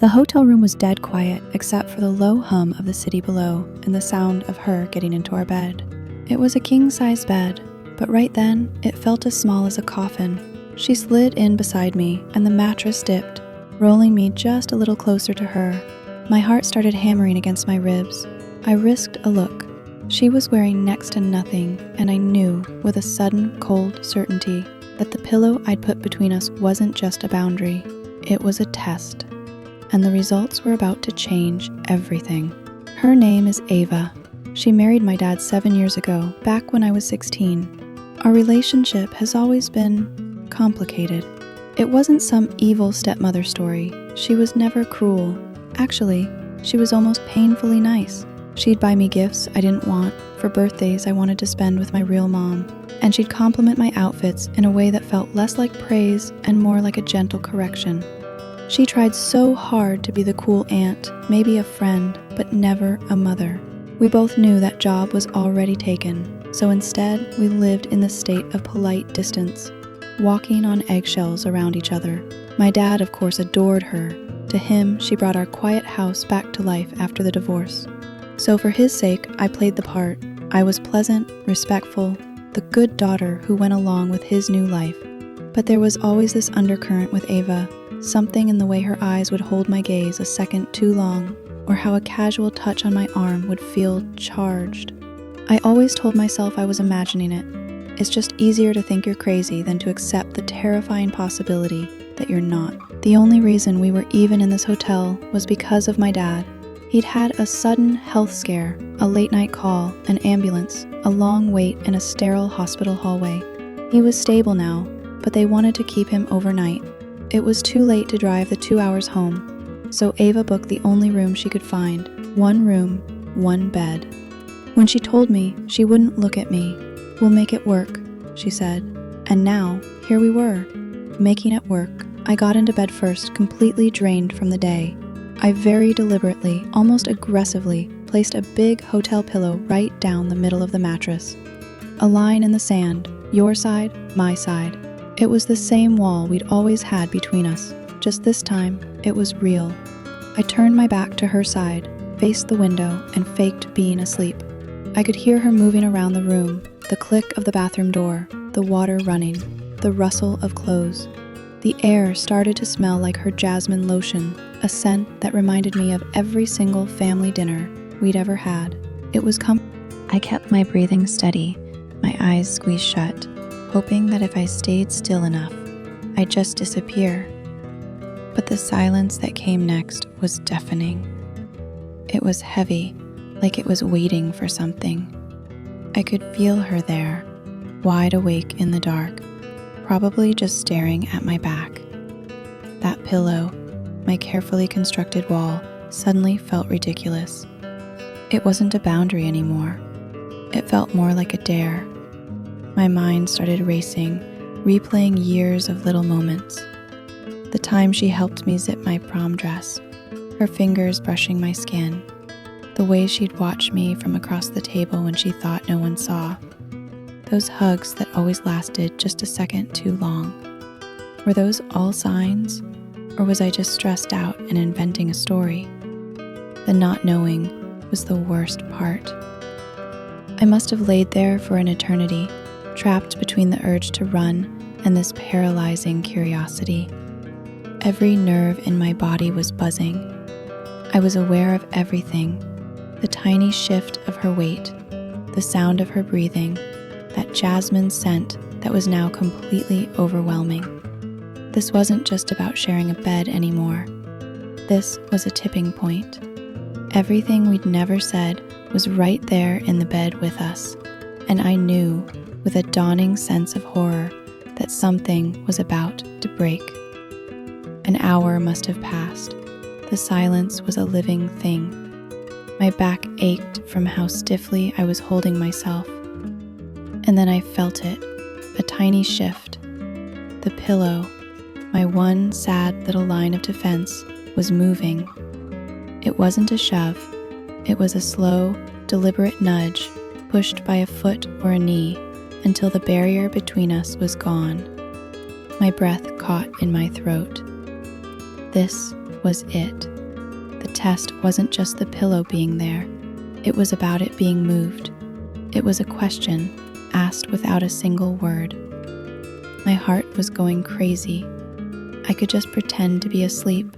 The hotel room was dead quiet except for the low hum of the city below and the sound of her getting into our bed. It was a king-size bed, but right then it felt as small as a coffin. She slid in beside me and the mattress dipped, rolling me just a little closer to her. My heart started hammering against my ribs. I risked a look. She was wearing next to nothing, and I knew with a sudden cold certainty that the pillow I'd put between us wasn't just a boundary. It was a test. And the results were about to change everything. Her name is Ava. She married my dad 7 years ago, back when I was 16. Our relationship has always been complicated. It wasn't some evil stepmother story. She was never cruel. Actually, she was almost painfully nice. She'd buy me gifts I didn't want for birthdays I wanted to spend with my real mom, and she'd compliment my outfits in a way that felt less like praise and more like a gentle correction. She tried so hard to be the cool aunt, maybe a friend, but never a mother. We both knew that job was already taken, so instead we lived in the state of polite distance, walking on eggshells around each other. My dad, of course, adored her. To him, she brought our quiet house back to life after the divorce. So for his sake, I played the part. I was pleasant, respectful, the good daughter who went along with his new life. But there was always this undercurrent with Ava, something in the way her eyes would hold my gaze a second too long, or how a casual touch on my arm would feel charged. I always told myself I was imagining it. It's just easier to think you're crazy than to accept the terrifying possibility that you're not. The only reason we were even in this hotel was because of my dad. He'd had a sudden health scare, a late-night call, an ambulance, a long wait in a sterile hospital hallway. He was stable now, but they wanted to keep him overnight. It was too late to drive the 2 hours home, so Ava booked the only room she could find. 1 room, 1 bed. When she told me she wouldn't look at me, "We'll make it work," she said. And now, here we were, making it work. I got into bed first, completely drained from the day. I very deliberately, almost aggressively, placed a big hotel pillow right down the middle of the mattress. A line in the sand, your side, my side. It was the same wall we'd always had between us, just this time it was real. I turned my back to her side, faced the window, and faked being asleep. I could hear her moving around the room, the click of the bathroom door, the water running, the rustle of clothes. The air started to smell like her jasmine lotion, a scent that reminded me of every single family dinner we'd ever had. It was I kept my breathing steady, my eyes squeezed shut, hoping that if I stayed still enough, I'd just disappear. But the silence that came next was deafening. It was heavy, like it was waiting for something. I could feel her there, wide awake in the dark, probably just staring at my back. That pillow, my carefully constructed wall, suddenly felt ridiculous. It wasn't a boundary anymore. It felt more like a dare. My mind started racing, replaying years of little moments. The time she helped me zip my prom dress, her fingers brushing my skin, the way she'd watch me from across the table when she thought no one saw. Those hugs that always lasted just a second too long. Were those all signs, or was I just stressed out and inventing a story? The not knowing was the worst part. I must have laid there for an eternity, trapped between the urge to run and this paralyzing curiosity. Every nerve in my body was buzzing. I was aware of everything, the tiny shift of her weight, the sound of her breathing, that jasmine scent that was now completely overwhelming. This wasn't just about sharing a bed anymore. This was a tipping point. Everything we'd never said was right there in the bed with us, and I knew, with a dawning sense of horror, that something was about to break. An hour must have passed. The silence was a living thing. My back ached from how stiffly I was holding myself. And then I felt it, a tiny shift. The pillow, my one sad little line of defense, was moving. It wasn't a shove. It was a slow, deliberate nudge, pushed by a foot or a knee, until the barrier between us was gone. My breath caught in my throat. This was it. the test wasn't just the pillow being there, it was about it being moved. It was a question asked without a single word. My heart was going crazy. I could just pretend to be asleep.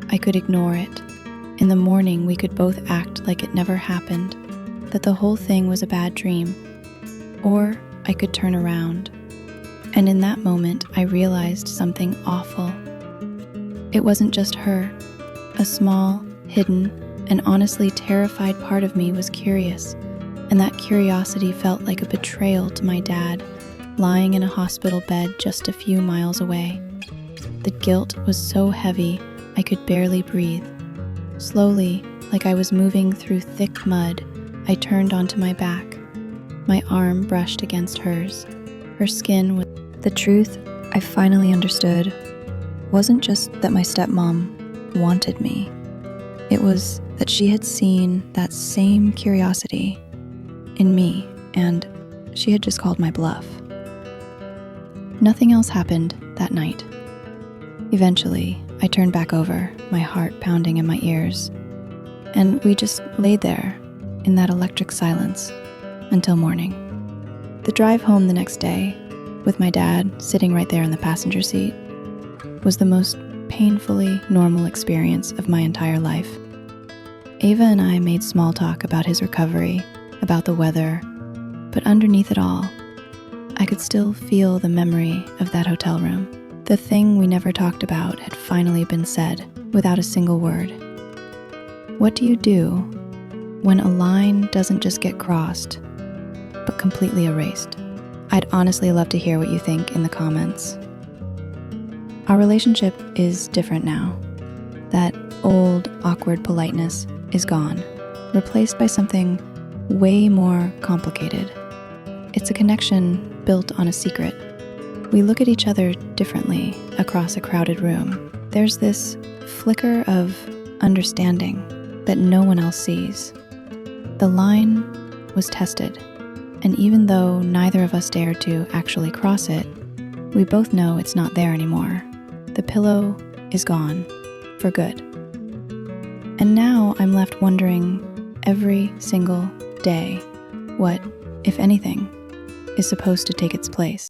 I could ignore it. In the morning, we could both act like it never happened, that the whole thing was a bad dream. Or I could turn around. And in that moment, I realized something awful. It wasn't just her. A small, hidden, and honestly terrified part of me was curious, and that curiosity felt like a betrayal to my dad, lying in a hospital bed just a few miles away. The guilt was so heavy, I could barely breathe. Slowly, like I was moving through thick mud, I turned onto my back. My arm brushed against hers. Her skin was... The truth I finally understood wasn't just that my stepmom wanted me. It was that she had seen that same curiosity in me, and she had just called my bluff. Nothing else happened that night. Eventually, I turned back over, my heart pounding in my ears, and we just laid there in that electric silence until morning. The drive home the next day, with my dad sitting right there in the passenger seat, was the most painfully normal experience of my entire life. Ava and I made small talk about his recovery, about the weather, but underneath it all, I could still feel the memory of that hotel room. The thing we never talked about had finally been said without a single word. What do you do when a line doesn't just get crossed, but completely erased? I'd honestly love to hear what you think in the comments. Our relationship is different now. That old, awkward politeness is gone, replaced by something way more complicated. It's a connection built on a secret. We look at each other differently across a crowded room. There's this flicker of understanding that no one else sees. The line was tested, and even though neither of us dared to actually cross it, we both know it's not there anymore. The pillow is gone, for good. And now I'm left wondering every single day what, if anything, is supposed to take its place.